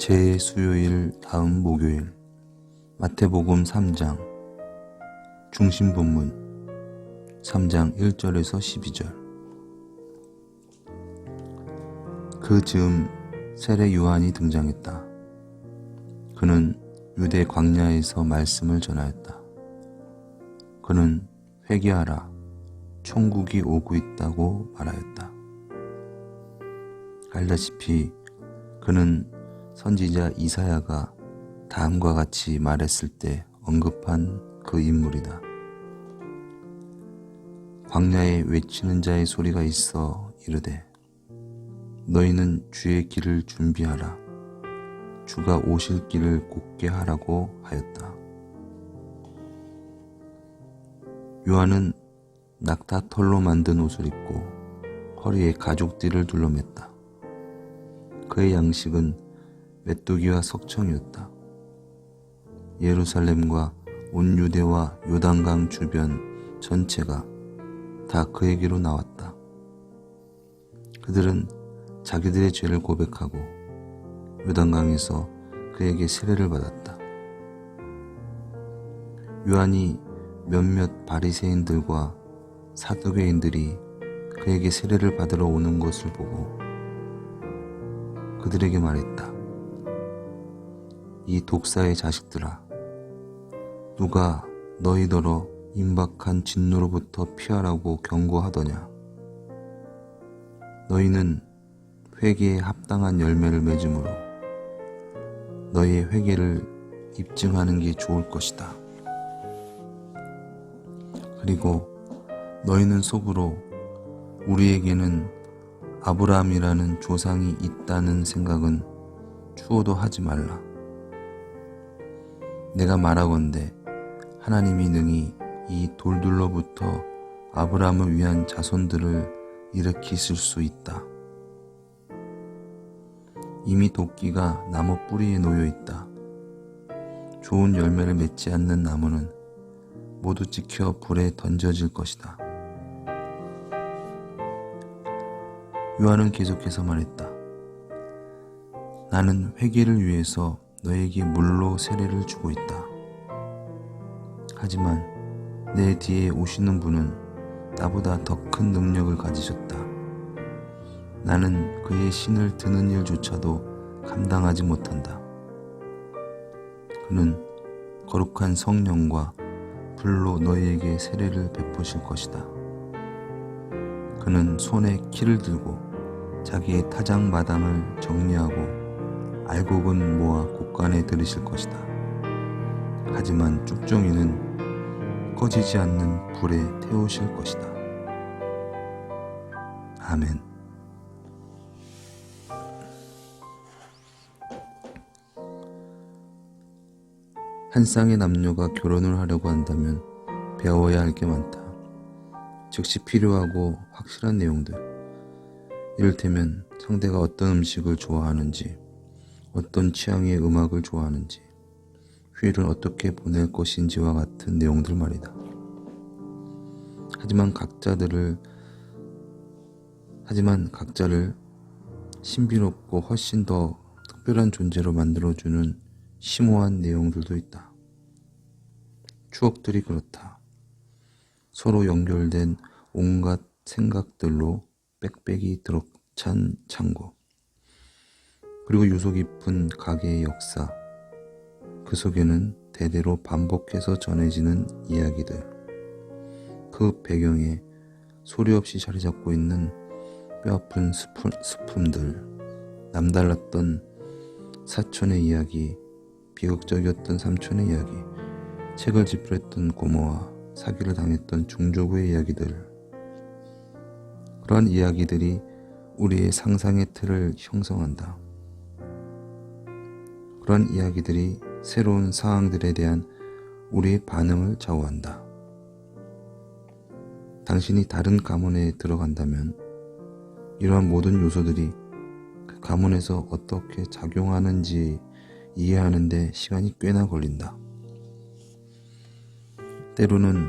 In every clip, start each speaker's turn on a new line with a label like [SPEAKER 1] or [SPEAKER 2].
[SPEAKER 1] 제 수요일 다음 목요일 마태복음 3장 중심 본문 3장 1절에서 12절. 그 즈음 세례 요한이 등장했다. 그는 유대 광야에서 말씀을 전하였다. 그는 회개하라, 천국이 오고 있다고 말하였다. 알다시피 그는 선지자 이사야가 다음과 같이 말했을 때 언급한 그 인물이다. 광야에 외치는 자의 소리가 있어 이르되 너희는 주의 길을 준비하라, 주가 오실 길을 곧게 하라고 하였다. 요한은 낙타털로 만든 옷을 입고 허리에 가죽띠를 둘러맸다. 그의 양식은 메뚜기와 석청이었다. 예루살렘과 온 유대와 요단강 주변 전체가 다 그에게로 나왔다. 그들은 자기들의 죄를 고백하고 요단강에서 그에게 세례를 받았다. 요한이 몇몇 바리새인들과 사두개인들이 그에게 세례를 받으러 오는 것을 보고 그들에게 말했다. 이 독사의 자식들아, 누가 너희더러 임박한 진노로부터 피하라고 경고하더냐? 너희는 회개에 합당한 열매를 맺음으로 너희의 회개를 입증하는 게 좋을 것이다. 그리고 너희는 속으로 우리에게는 아브라함이라는 조상이 있다는 생각은 추호도 하지 말라. 내가 말하건대 하나님이 능히 이 돌들로부터 아브라함을 위한 자손들을 일으키실 수 있다. 이미 도끼가 나무 뿌리에 놓여 있다. 좋은 열매를 맺지 않는 나무는 모두 찍혀 불에 던져질 것이다. 요한은 계속해서 말했다. 나는 회개를 위해서 너에게 물로 세례를 주고 있다. 하지만 내 뒤에 오시는 분은 나보다 더 큰 능력을 가지셨다. 나는 그의 신을 드는 일조차도 감당하지 못한다. 그는 거룩한 성령과 불로 너희에게 세례를 베푸실 것이다. 그는 손에 키를 들고 자기의 타작 마당을 정리하고 알곡은 모아 곳간에 들이실 것이다. 하지만 쭉정이는 꺼지지 않는 불에 태우실 것이다. 아멘. 한 쌍의 남녀가 결혼을 하려고 한다면 배워야 할 게 많다. 즉시 필요하고 확실한 내용들. 이를테면 상대가 어떤 음식을 좋아하는지, 어떤 취향의 음악을 좋아하는지, 휴일을 어떻게 보낼 것인지와 같은 내용들 말이다. 하지만 각자를 신비롭고 훨씬 더 특별한 존재로 만들어주는 심오한 내용들도 있다. 추억들이 그렇다. 서로 연결된 온갖 생각들로 빽빽이 들어찬 창고. 그리고 유서 깊은 가게의 역사. 그 속에는 대대로 반복해서 전해지는 이야기들. 그 배경에 소리 없이 자리 잡고 있는 뼈아픈 스품들. 남달랐던 사촌의 이야기, 비극적이었던 삼촌의 이야기, 책을 집필했던 고모와 사기를 당했던 중조부의 이야기들. 그러한 이야기들이 우리의 상상의 틀을 형성한다. 그런 이야기들이 새로운 상황들에 대한 우리의 반응을 좌우한다. 당신이 다른 가문에 들어간다면 이러한 모든 요소들이 그 가문에서 어떻게 작용하는지 이해하는 데 시간이 꽤나 걸린다. 때로는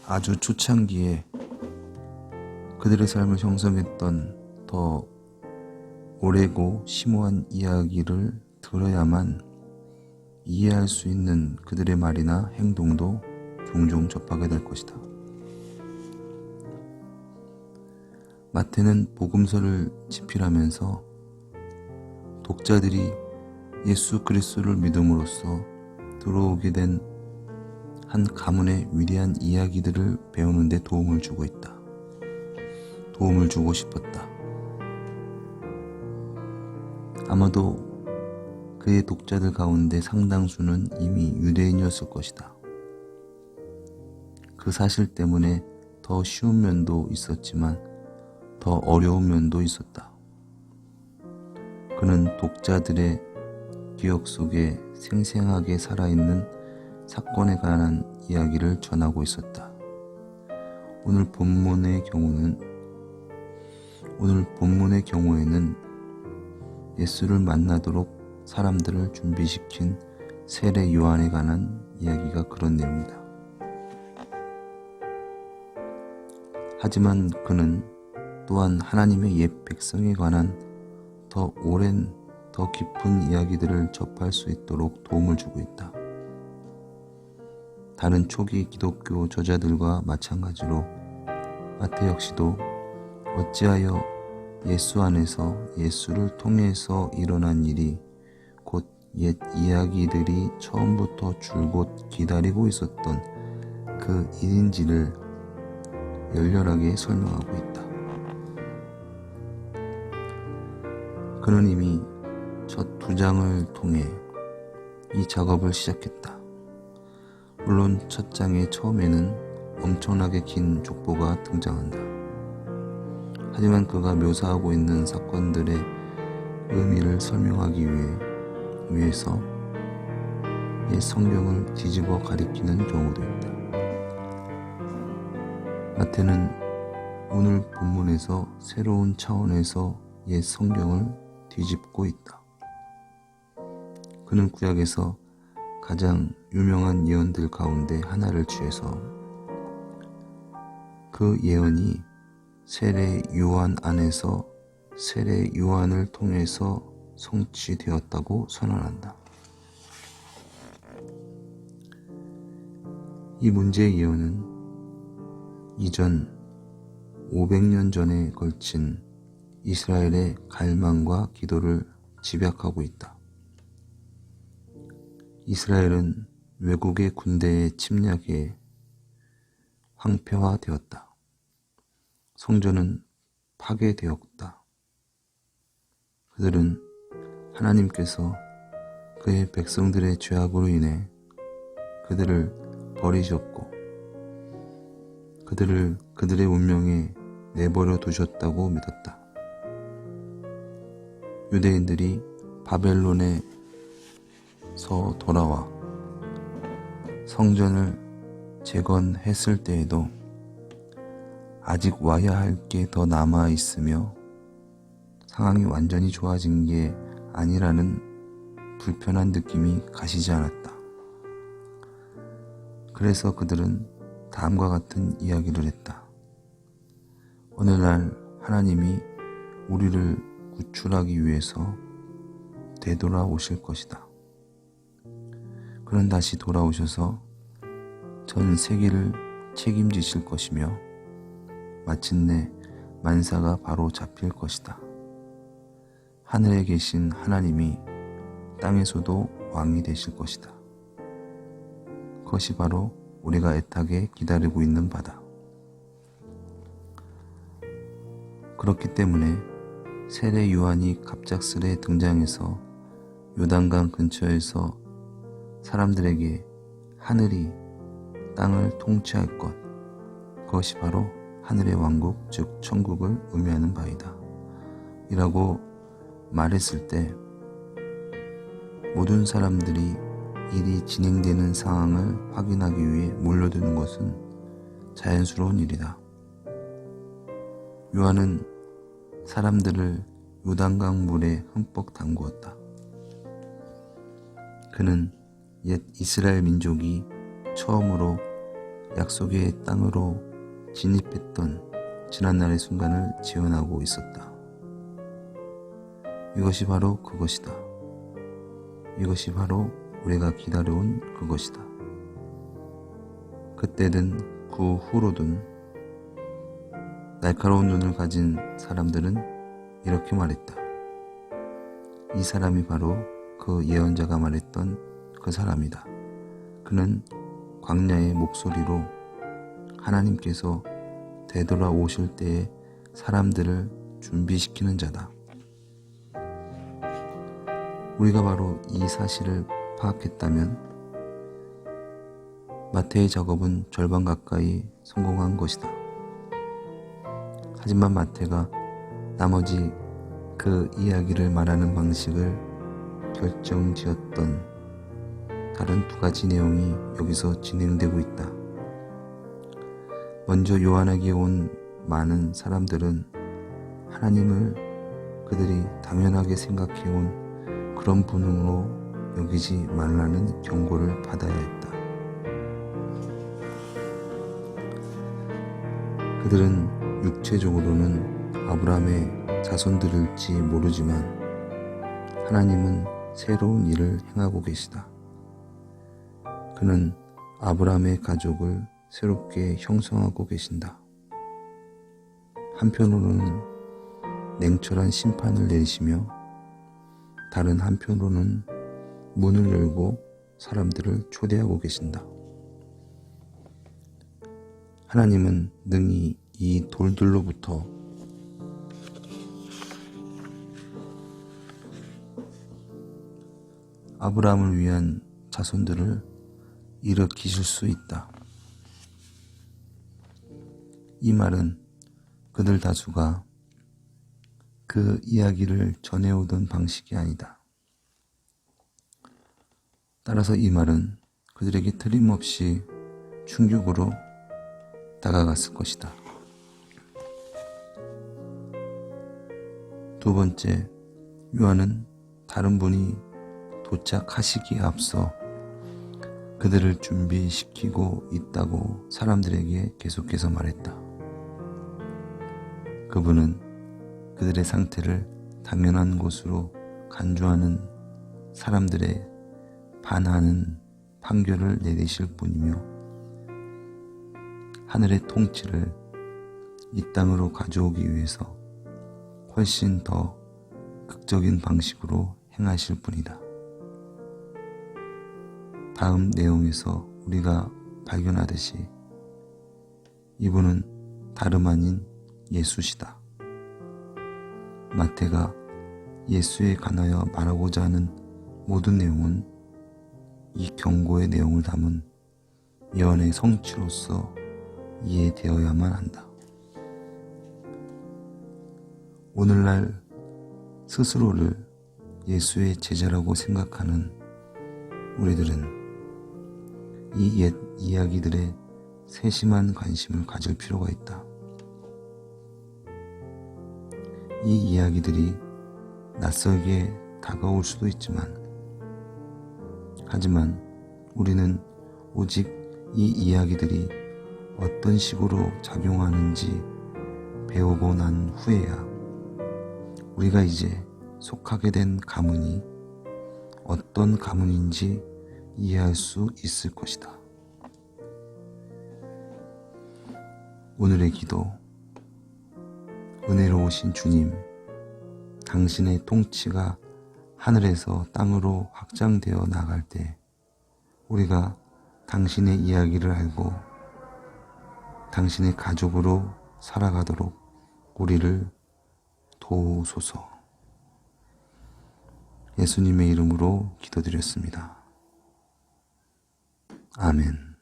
[SPEAKER 1] 아주 초창기에 그들의 삶을 형성했던 더 오래고 심오한 이야기를 들어야만 이해할 수 있는 그들의 말이나 행동도 종종 접하게 될 것이다. 마태는 복음서를 집필하면서 독자들이 예수 그리스도를 믿음으로써 들어오게 된 한 가문의 위대한 이야기들을 배우는 데 도움을 주고 있다. 도움을 주고 싶었다. 아마도 그의 독자들 가운데 상당수는 이미 유대인이었을 것이다. 그 사실 때문에 더 쉬운 면도 있었지만 더 어려운 면도 있었다. 그는 독자들의 기억 속에 생생하게 살아있는 사건에 관한 이야기를 전하고 있었다. 오늘 본문의 경우에는 예수를 만나도록 사람들을 준비시킨 세례 요한에 관한 이야기가 그런 내용이다. 하지만 그는 또한 하나님의 옛 백성에 관한 더 오랜, 더 깊은 이야기들을 접할 수 있도록 도움을 주고 있다. 다른 초기 기독교 저자들과 마찬가지로 마태 역시도 어찌하여 예수 안에서 예수를 통해서 일어난 일이 곧 옛 이야기들이 처음부터 줄곧 기다리고 있었던 그 일인지를 열렬하게 설명하고 있다. 그는 이미 첫 2장을 통해 이 작업을 시작했다. 물론 첫 장의 처음에는 엄청나게 긴 족보가 등장한다. 하지만 그가 묘사하고 있는 사건들의 의미를 설명하기 위해서 옛 성경을 뒤집어 가리키는 경우도 있다. 마태는 오늘 본문에서 새로운 차원에서 옛 성경을 뒤집고 있다. 그는 구약에서 가장 유명한 예언들 가운데 하나를 취해서 그 예언이 세례 요한 안에서 세례 요한을 통해서 성취되었다고 선언한다. 이 문제의 예언은 이전 500년 전에 걸친 이스라엘의 갈망과 기도를 집약하고 있다. 이스라엘은 외국의 군대의 침략에 황폐화되었다. 성전은 파괴되었다. 그들은 하나님께서 그의 백성들의 죄악으로 인해 그들을 버리셨고 그들을 그들의 운명에 내버려 두셨다고 믿었다. 유대인들이 바벨론에서 돌아와 성전을 재건했을 때에도 아직 와야 할 게 더 남아 있으며 상황이 완전히 좋아진 게 아니라는 불편한 느낌이 가시지 않았다. 그래서 그들은 다음과 같은 이야기를 했다. 어느 날 하나님이 우리를 구출하기 위해서 되돌아오실 것이다. 그는 다시 돌아오셔서 전 세계를 책임지실 것이며 마침내 만사가 바로 잡힐 것이다. 하늘에 계신 하나님이 땅에서도 왕이 되실 것이다. 그것이 바로 우리가 애타게 기다리고 있는 바다. 그렇기 때문에 세례 요한이 갑작스레 등장해서 요단강 근처에서 사람들에게 하늘이 땅을 통치할 것, 그것이 바로 하늘의 왕국, 즉 천국을 의미하는 바이다 이라고 말했을 때 모든 사람들이 일이 진행되는 상황을 확인하기 위해 몰려드는 것은 자연스러운 일이다. 요한은 사람들을 요단강 물에 흠뻑 담그었다. 그는 옛 이스라엘 민족이 처음으로 약속의 땅으로 진입했던 지난날의 순간을 재현하고 있었다. 이것이 바로 그것이다. 이것이 바로 우리가 기다려온 그것이다. 그때든 그 후로든 날카로운 눈을 가진 사람들은 이렇게 말했다. 이 사람이 바로 그 예언자가 말했던 그 사람이다. 그는 광야의 목소리로 하나님께서 되돌아오실 때에 사람들을 준비시키는 자다. 우리가 바로 이 사실을 파악했다면 마태의 작업은 절반 가까이 성공한 것이다. 하지만 마태가 나머지 그 이야기를 말하는 방식을 결정지었던 다른 두 가지 내용이 여기서 진행되고 있다. 먼저 요한에게 온 많은 사람들은 하나님을 그들이 당연하게 생각해온 그런 분으로 여기지 말라는 경고를 받아야 했다. 그들은 육체적으로는 아브라함의 자손들일지 모르지만 하나님은 새로운 일을 행하고 계시다. 그는 아브라함의 가족을 새롭게 형성하고 계신다. 한편으로는 냉철한 심판을 내리시며 다른 한편으로는 문을 열고 사람들을 초대하고 계신다. 하나님은 능히 이 돌들로부터 아브라함을 위한 자손들을 일으키실 수 있다. 이 말은 그들 다수가 그 이야기를 전해오던 방식이 아니다. 따라서 이 말은 그들에게 틀림없이 충격으로 다가갔을 것이다. 두 번째, 요한은 다른 분이 도착하시기에 앞서 그들을 준비시키고 있다고 사람들에게 계속해서 말했다. 그분은 그들의 상태를 당연한 것으로 간주하는 사람들의 반하는 판결을 내리실 분이며 하늘의 통치를 이 땅으로 가져오기 위해서 훨씬 더 극적인 방식으로 행하실 분이다. 다음 내용에서 우리가 발견하듯이 이분은 다름 아닌 예수시다. 마태가 예수에 관하여 말하고자 하는 모든 내용은 이 경고의 내용을 담은 예언의 성취로서 이해되어야만 한다. 오늘날 스스로를 예수의 제자라고 생각하는 우리들은 이 옛 이야기들에 세심한 관심을 가질 필요가 있다. 이 이야기들이 낯설게 다가올 수도 있지만 하지만 우리는 오직 이 이야기들이 어떤 식으로 작용하는지 배우고 난 후에야 우리가 이제 속하게 된 가문이 어떤 가문인지 이해할 수 있을 것이다. 오늘의 기도. 은혜로우신 주님, 당신의 통치가 하늘에서 땅으로 확장되어 나갈 때 우리가 당신의 이야기를 알고 당신의 가족으로 살아가도록 우리를 도우소서. 예수님의 이름으로 기도드렸습니다. 아멘.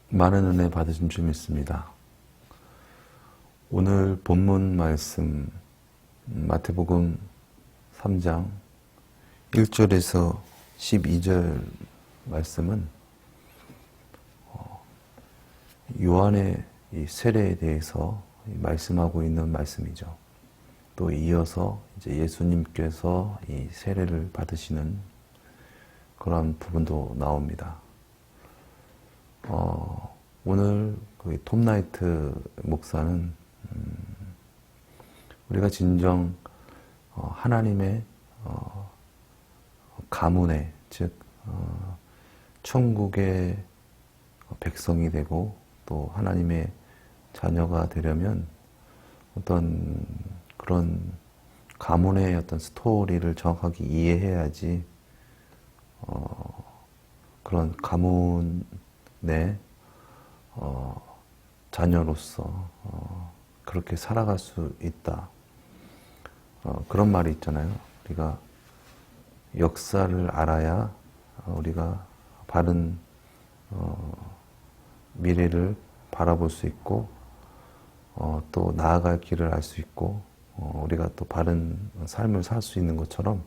[SPEAKER 2] 많은 은혜 받으신 줄 믿습니다. 오늘 본문 말씀 마태복음 3장 1절에서 12절 말씀은 요한의 이 세례에 대해서 말씀하고 있는 말씀이죠. 또 이어서 이제 예수님께서 이 세례를 받으시는 그런 부분도 나옵니다. 오늘 그 톰나이트 목사는 우리가 진정 하나님의 가문의, 즉 천국의 백성이 되고 또 하나님의 자녀가 되려면 어떤 그런 가문의 어떤 스토리를 정확하게 이해해야지 그런 가문의 자녀로서 그렇게 살아갈 수 있다. 그런 말이 있잖아요. 우리가 역사를 알아야 우리가 바른 미래를 바라볼 수 있고 또 나아갈 길을 알 수 있고 우리가 또 바른 삶을 살 수 있는 것처럼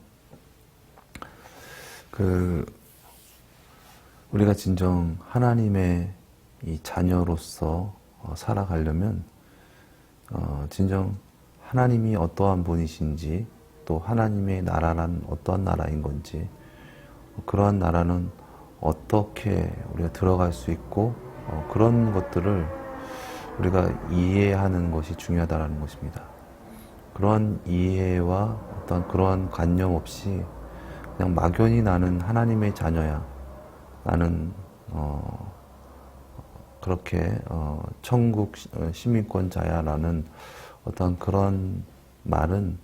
[SPEAKER 2] 우리가 진정 하나님의 이 자녀로서 살아가려면 진정 하나님이 어떠한 분이신지 또 하나님의 나라란 어떠한 나라인 건지 그러한 나라는 어떻게 우리가 들어갈 수 있고 그런 것들을 우리가 이해하는 것이 중요하다는 것입니다. 그러한 이해와 어떤 그러한 관념 없이 그냥 막연히 나는 하나님의 자녀야. 나는 그렇게 천국 시민권자야라는 어떤 그런 말은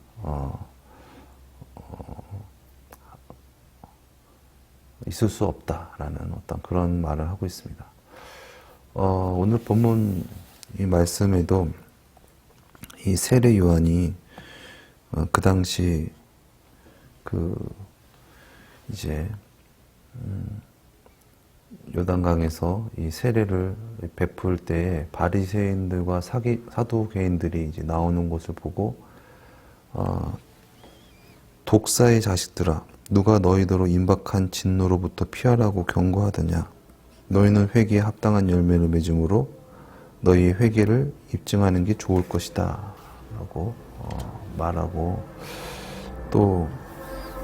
[SPEAKER 2] 있을 수 없다라는 어떤 그런 말을 하고 있습니다. 오늘 본문 이 말씀에도 이 세례 요한이 그 당시 이제 요단강에서 이 세례를 베풀 때에 바리새인들과 사두개인들이 이제 나오는 것을 보고 독사의 자식들아 누가 너희더러 임박한 진노로부터 피하라고 경고하더냐 너희는 회개에 합당한 열매를 맺음으로 너희의 회개를 입증하는 게 좋을 것이다 라고 말하고 또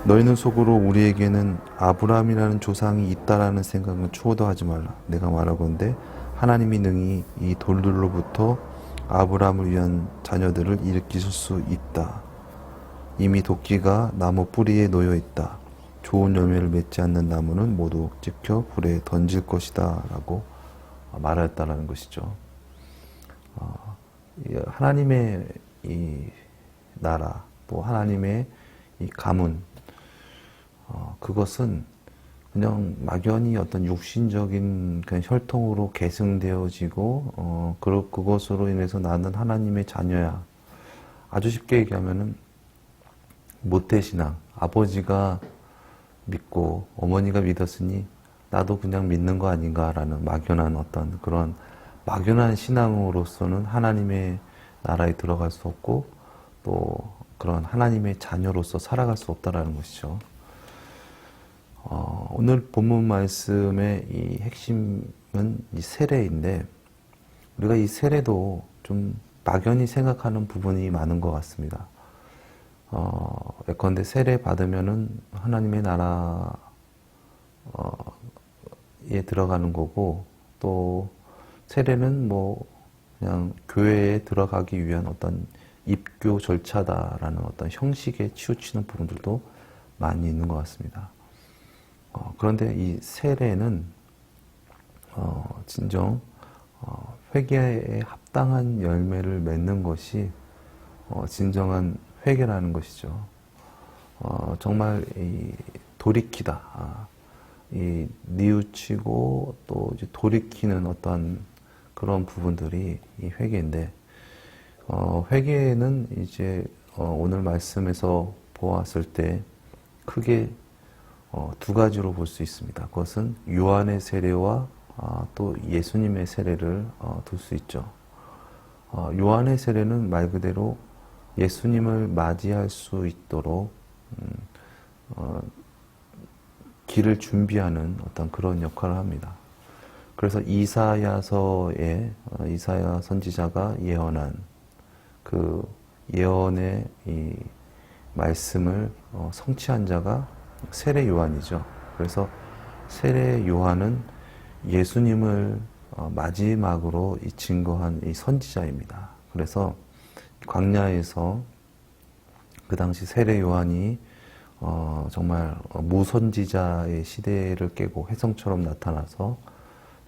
[SPEAKER 2] 너희는 속으로 우리에게는 아브라함이라는 조상이 있다라는 생각은 추호도 하지 말라. 내가 말하건대 하나님이 능히 이 돌들로부터 아브라함을 위한 자녀들을 일으키실 수 있다. 이미 도끼가 나무 뿌리에 놓여 있다. 좋은 열매를 맺지 않는 나무는 모두 찍혀 불에 던질 것이다 라고 말하였다는 것이죠. 하나님의 이 나라 또 하나님의 이 가문 그것은 그냥 막연히 어떤 육신적인 그냥 혈통으로 계승되어지고 그것으로 인해서 나는 하나님의 자녀야. 아주 쉽게 얘기하면은 모태신앙. 아버지가 믿고 어머니가 믿었으니 나도 그냥 믿는 거 아닌가라는 막연한 어떤 그런 막연한 신앙으로서는 하나님의 나라에 들어갈 수 없고 또 그런 하나님의 자녀로서 살아갈 수 없다라는 것이죠. 오늘 본문 말씀의 이 핵심은 이 세례인데 우리가 이 세례도 좀 막연히 생각하는 부분이 많은 것 같습니다. 예컨대 세례 받으면은 하나님의 나라에 들어가는 거고 또 세례는 뭐 그냥 교회에 들어가기 위한 어떤 입교 절차다라는 어떤 형식에 치우치는 부분들도 많이 있는 것 같습니다. 그런데 이 세례는 진정 회개에 합당한 열매를 맺는 것이 진정한 회개라는 것이죠. 정말 이 돌이키다, 이 뉘우치고 또 이제 돌이키는 어떤 그런 부분들이 이 회개인데 회개는 이제 오늘 말씀에서 보았을 때 크게 두 가지로 볼 수 있습니다. 그것은 요한의 세례와 또 예수님의 세례를 둘 수 있죠. 요한의 세례는 말 그대로 예수님을 맞이할 수 있도록 길을 준비하는 어떤 그런 역할을 합니다. 그래서 이사야서에 이사야 선지자가 예언한 그 예언의 이 말씀을 성취한 자가 세례 요한이죠. 그래서 세례 요한은 예수님을 마지막으로 증거한 이 선지자입니다. 그래서 광야에서 그 당시 세례 요한이 정말 무선지자의 시대를 깨고 혜성처럼 나타나서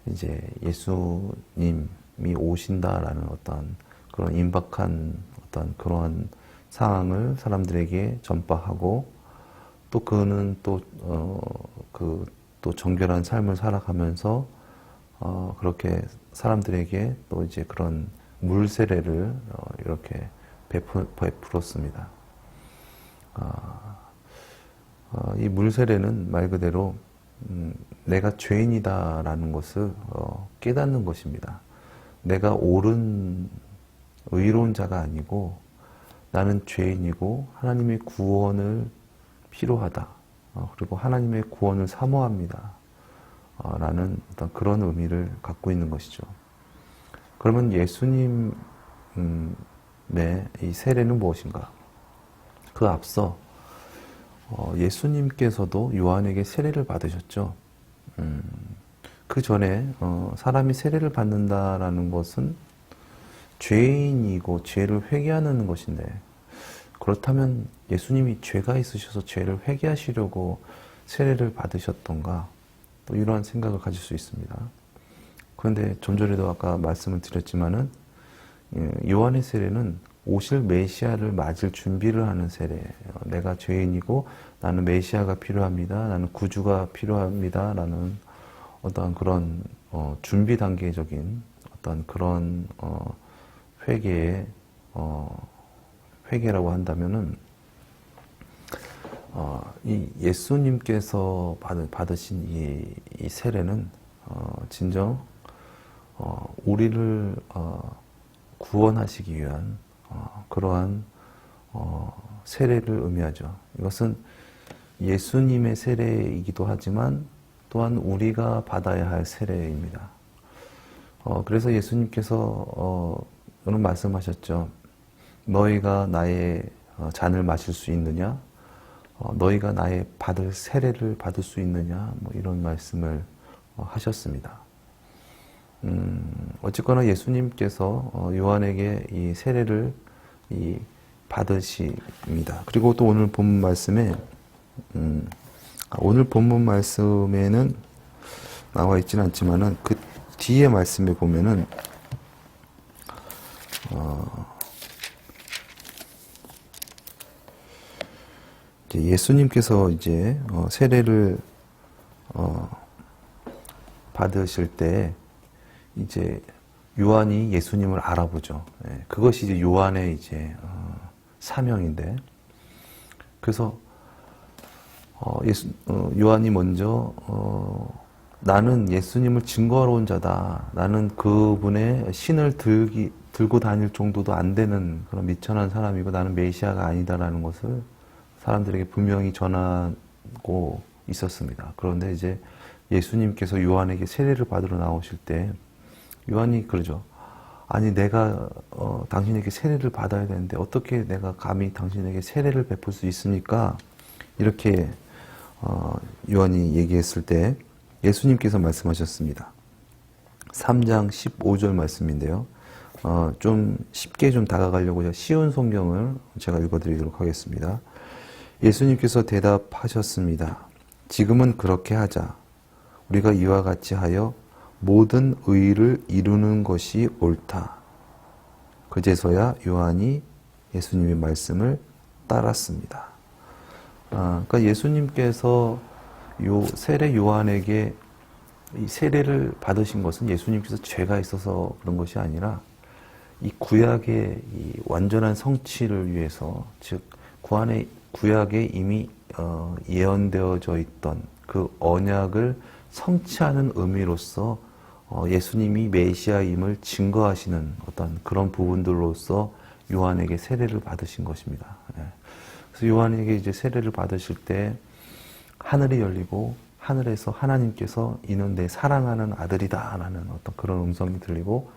[SPEAKER 2] 이제 예수님이 오신다라는 어떤 그런 임박한 어떤 그러한 상황을 사람들에게 전파하고 또 그는 또 정결한 삶을 살아가면서 그렇게 사람들에게 또 이제 그런 물 세례를 이렇게 베풀었습니다. 이 물 세례는 말 그대로 내가 죄인이다라는 것을 깨닫는 것입니다. 내가 옳은 의로운 자가 아니고 나는 죄인이고 하나님의 구원을 필요하다. 그리고 하나님의 구원을 사모합니다. 라는 어떤 그런 의미를 갖고 있는 것이죠. 그러면 예수님의 이 세례는 무엇인가? 그 앞서 예수님께서도 요한에게 세례를 받으셨죠. 그 전에 사람이 세례를 받는다라는 것은 죄인이고 죄를 회개하는 것인데 그렇다면 예수님이 죄가 있으셔서 죄를 회개하시려고 세례를 받으셨던가 또 이러한 생각을 가질 수 있습니다. 그런데 좀 전에도 아까 말씀을 드렸지만은 요한의 세례는 오실 메시아를 맞을 준비를 하는 세례예요. 내가 죄인이고 나는 메시아가 필요합니다. 나는 구주가 필요합니다. 라는 어떤 그런 준비 단계적인 어떤 그런 회개라고 한다면은 이 예수님께서 받으신 이 세례는 진정 우리를 구원하시기 위한 그러한 세례를 의미하죠. 이것은 예수님의 세례이기도 하지만 또한 우리가 받아야 할 세례입니다. 그래서 예수님께서 오늘 말씀하셨죠. 너희가 나의 잔을 마실 수 있느냐? 너희가 나의 받을 세례를 받을 수 있느냐? 뭐 이런 말씀을 하셨습니다. 어쨌거나 예수님께서 요한에게 이 세례를 받으십니다. 그리고 또 오늘 본문 말씀에 오늘 본문 말씀에는 나와 있지는 않지만은 그 뒤에 말씀에 보면은 이제 예수님께서 이제 세례를 받으실 때 이제 요한이 예수님을 알아보죠. 그것이 이제 요한의 이제 사명인데, 그래서 요한이 먼저 나는 예수님을 증거하러 온 자다. 나는 그분의 신을 들고 다닐 정도도 안 되는 그런 미천한 사람이고 나는 메시아가 아니다라는 것을 사람들에게 분명히 전하고 있었습니다. 그런데 이제 예수님께서 요한에게 세례를 받으러 나오실 때 요한이 그러죠. 아니 내가 당신에게 세례를 받아야 되는데 어떻게 내가 감히 당신에게 세례를 베풀 수 있습니까? 이렇게 요한이 얘기했을 때 예수님께서 말씀하셨습니다. 3장 15절 말씀인데요. 좀 쉽게 좀 다가가려고 쉬운 성경을 제가 읽어드리도록 하겠습니다. 예수님께서 대답하셨습니다. 지금은 그렇게 하자. 우리가 이와 같이 하여 모든 의를 이루는 것이 옳다. 그제서야 요한이 예수님의 말씀을 따랐습니다. 그러니까 예수님께서 세례 요한에게 이 세례를 받으신 것은 예수님께서 죄가 있어서 그런 것이 아니라 이 구약의 이 완전한 성취를 위해서, 즉 구약에 이미 예언되어져 있던 그 언약을 성취하는 의미로서 예수님이 메시아임을 증거하시는 어떤 그런 부분들로서 요한에게 세례를 받으신 것입니다. 그래서 요한에게 이제 세례를 받으실 때 하늘이 열리고 하늘에서 하나님께서 이는 내 사랑하는 아들이다 라는 어떤 그런 음성이 들리고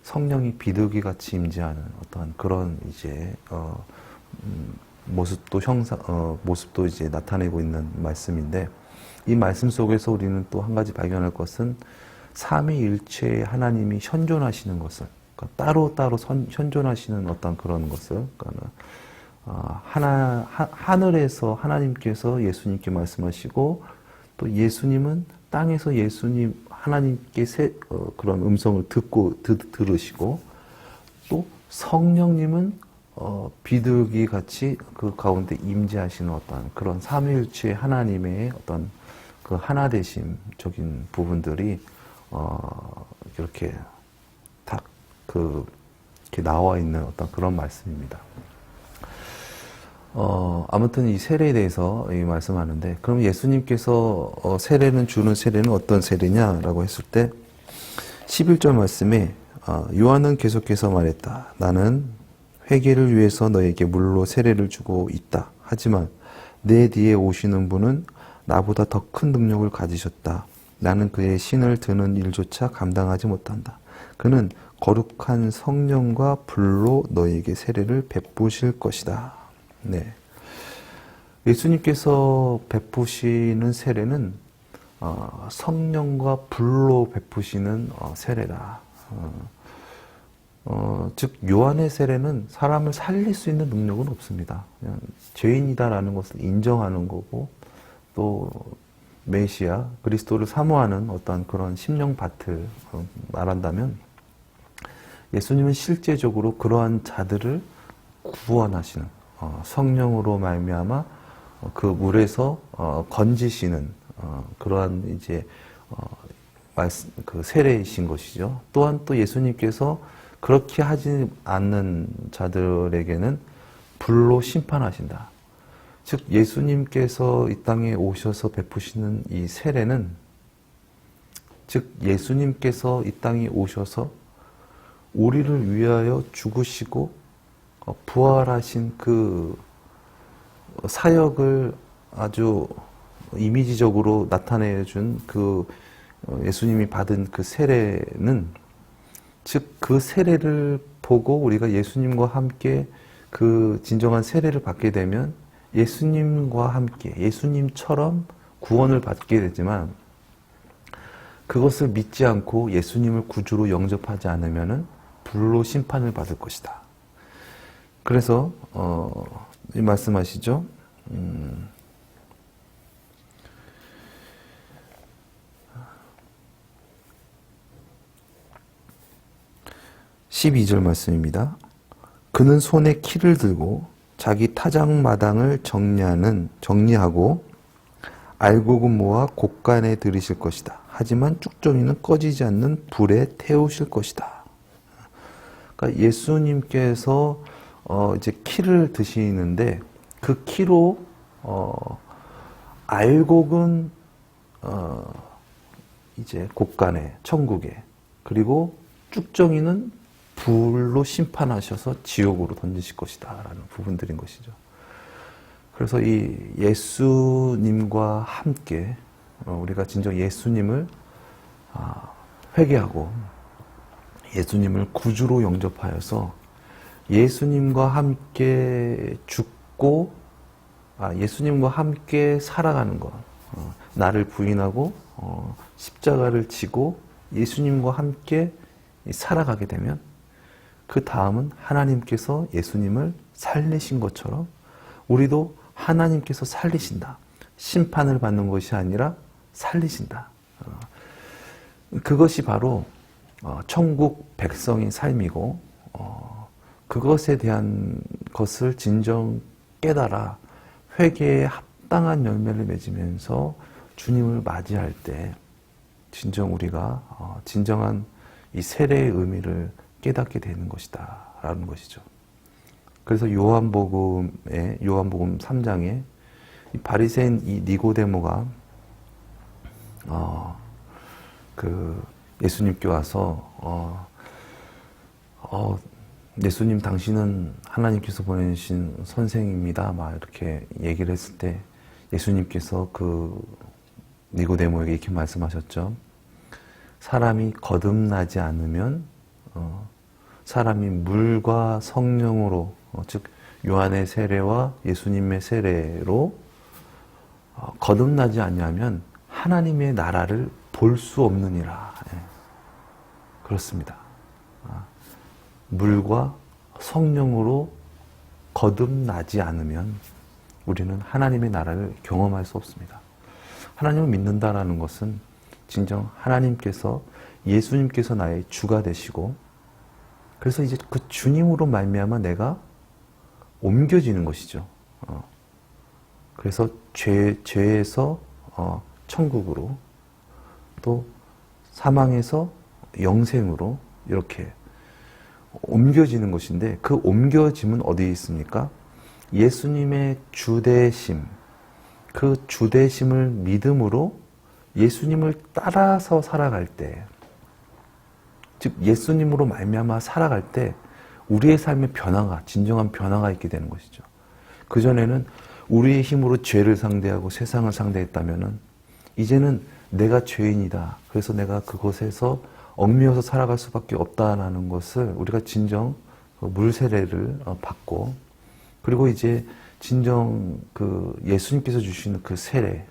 [SPEAKER 2] 성령이 비둘기 같이 임재하는 어떤 그런 이제 모습도 이제 나타내고 있는 말씀인데, 이 말씀 속에서 우리는 또 한 가지 발견할 것은 삼위일체의 하나님이 현존하시는 것을, 그러니까 따로따로 현존하시는 어떤 그런 것을, 그러니까 하늘에서 하나님께서 예수님께 말씀하시고, 또 예수님은 땅에서 하나님께 그런 음성을 들으시고, 또 성령님은 비둘기 같이 그 가운데 임재하시는 어떤 그런 삼위일체의 하나님의 어떤 그 하나 되심적인 부분들이 이렇게 딱 이렇게 나와 있는 어떤 그런 말씀입니다. 아무튼 이 세례에 대해서 말씀하는데, 그럼 예수님께서 주는 세례는 어떤 세례냐라고 했을 때 11절 말씀에 요한은 계속해서 말했다. 나는 회개를 위해서 너에게 물로 세례를 주고 있다. 하지만 내 뒤에 오시는 분은 나보다 더 큰 능력을 가지셨다. 나는 그의 신을 드는 일조차 감당하지 못한다. 그는 거룩한 성령과 불로 너에게 세례를 베푸실 것이다. 네. 예수님께서 베푸시는 세례는 성령과 불로 베푸시는 세례다. 즉 요한의 세례는 사람을 살릴 수 있는 능력은 없습니다. 그냥 죄인이다라는 것을 인정하는 거고, 또 메시아 그리스도를 사모하는 어떤 그런 심령밭을 말한다면, 예수님은 실제적으로 그러한 자들을 구원하시는, 성령으로 말미암아 그 물에서 건지시는 그러한 이제 그 세례이신 것이죠. 또한 또 예수님께서 그렇게 하지 않는 자들에게는 불로 심판하신다. 즉 예수님께서 이 땅에 오셔서 베푸시는 이 세례는, 즉 예수님께서 이 땅에 오셔서 우리를 위하여 죽으시고 부활하신 그 사역을 아주 이미지적으로 나타내준 그 예수님이 받은 그 세례는, 즉 그 세례를 보고 우리가 예수님과 함께 그 진정한 세례를 받게 되면 예수님과 함께 예수님처럼 구원을 받게 되지만, 그것을 믿지 않고 예수님을 구주로 영접하지 않으면은 불로 심판을 받을 것이다. 그래서 이 말씀하시죠. 12절 말씀입니다. 그는 손에 키를 들고 자기 타작마당을 정리하고 알곡은 모아 곡간에 들이실 것이다. 하지만 쭉정이는 꺼지지 않는 불에 태우실 것이다. 그러니까 예수님께서 이제 키를 드시는데, 그 키로 알곡은 이제 곡간에, 천국에, 그리고 쭉정이는 불로 심판하셔서 지옥으로 던지실 것이다 라는 부분들인 것이죠. 그래서 이 예수님과 함께 우리가 진정 예수님을 회개하고 예수님을 구주로 영접하여서 예수님과 함께 죽고 예수님과 함께 살아가는 것, 나를 부인하고 십자가를 지고 예수님과 함께 살아가게 되면, 그 다음은 하나님께서 예수님을 살리신 것처럼 우리도 하나님께서 살리신다. 심판을 받는 것이 아니라 살리신다. 그것이 바로 천국 백성의 삶이고, 그것에 대한 것을 진정 깨달아 회개에 합당한 열매를 맺으면서 주님을 맞이할 때 진정 우리가 진정한 이 세례의 의미를 깨닫게 되는 것이다 라는 것이죠. 그래서 요한복음 3장에 이 바리새인 이 니고데모가 그 예수님께 와서 예수님 당신은 하나님께서 보내신 선생입니다 막 이렇게 얘기를 했을 때, 예수님께서 그 니고데모에게 이렇게 말씀하셨죠. 사람이 거듭나지 않으면 사람이 물과 성령으로, 즉 요한의 세례와 예수님의 세례로 거듭나지 않냐면 하나님의 나라를 볼 수 없느니라. 그렇습니다. 물과 성령으로 거듭나지 않으면 우리는 하나님의 나라를 경험할 수 없습니다. 하나님을 믿는다라는 것은 진정 하나님께서, 예수님께서 나의 주가 되시고, 그래서 이제 그 주님으로 말미암아 내가 옮겨지는 것이죠. 그래서 죄에서 천국으로, 또 사망에서 영생으로 이렇게 옮겨지는 것인데, 그 옮겨짐은 어디에 있습니까? 예수님의 주되심, 그 주되심을 믿음으로 예수님을 따라서 살아갈 때, 즉 예수님으로 말미암아 살아갈 때 우리의 삶의 변화가, 진정한 변화가 있게 되는 것이죠. 그전에는 우리의 힘으로 죄를 상대하고 세상을 상대했다면은 이제는 내가 죄인이다, 그래서 내가 그곳에서 얽매여서 살아갈 수밖에 없다라는 것을 우리가 진정 물세례를 받고, 그리고 이제 진정 그 예수님께서 주시는 그 세례,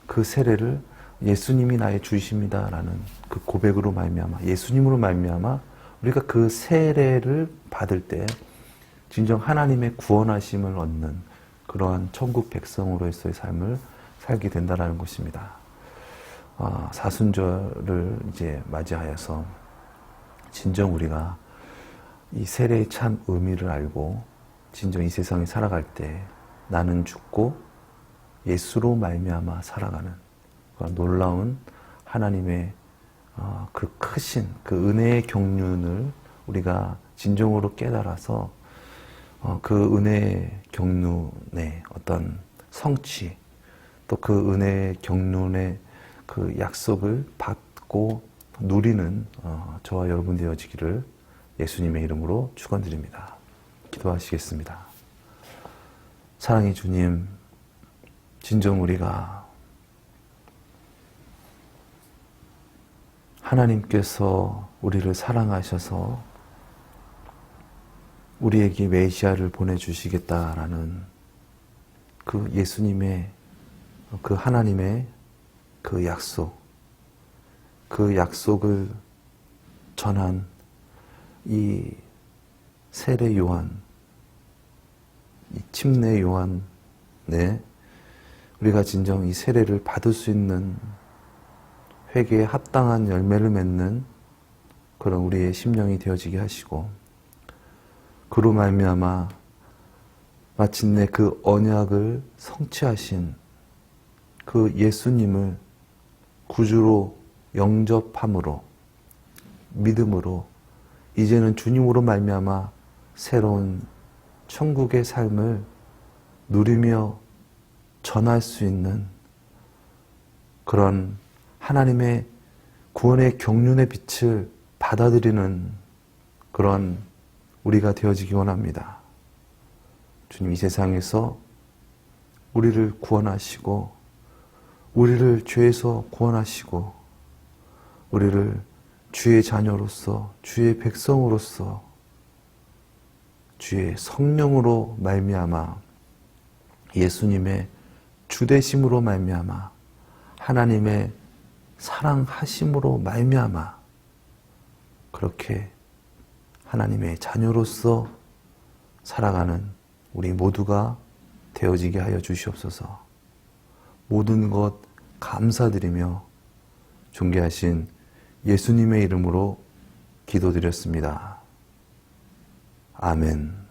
[SPEAKER 2] 그 세례를 예수님이 나의 주이십니다라는 그 고백으로 말미암아, 예수님으로 말미암아 우리가 그 세례를 받을 때 진정 하나님의 구원하심을 얻는 그러한 천국 백성으로서의 삶을 살게 된다라는 것입니다. 사순절을 이제 맞이하여서 진정 우리가 이 세례의 참 의미를 알고 진정 이 세상에 살아갈 때 나는 죽고 예수로 말미암아 살아가는 놀라운 하나님의 그 크신 그 은혜의 경륜을 우리가 진정으로 깨달아서 그 은혜의 경륜의 어떤 성취, 또 그 은혜의 경륜의 그 약속을 받고 누리는 저와 여러분 되어지기를 예수님의 이름으로 축원드립니다. 기도하시겠습니다. 사랑의 주님, 진정 우리가 하나님께서 우리를 사랑하셔서 우리에게 메시아를 보내주시겠다라는 그 예수님의, 그 하나님의 그 약속, 그 약속을 전한 이 세례 요한, 이 침례 요한, 우리가 진정 이 세례를 받을 수 있는 회개에 합당한 열매를 맺는 그런 우리의 심령이 되어지게 하시고, 그로 말미암아 마침내 그 언약을 성취하신 그 예수님을 구주로 영접함으로, 믿음으로 이제는 주님으로 말미암아 새로운 천국의 삶을 누리며 전할 수 있는 그런 하나님의 구원의 경륜의 빛을 받아들이는 그런 우리가 되어지기 원합니다. 주님, 이 세상에서 우리를 구원하시고, 우리를 죄에서 구원하시고, 우리를 주의 자녀로서, 주의 백성으로서, 주의 성령으로 말미암아 예수님의 주되심으로 말미암아 하나님의 사랑하심으로 말미암아 그렇게 하나님의 자녀로서 살아가는 우리 모두가 되어지게 하여 주시옵소서. 모든 것 감사드리며 존귀하신 예수님의 이름으로 기도드렸습니다. 아멘.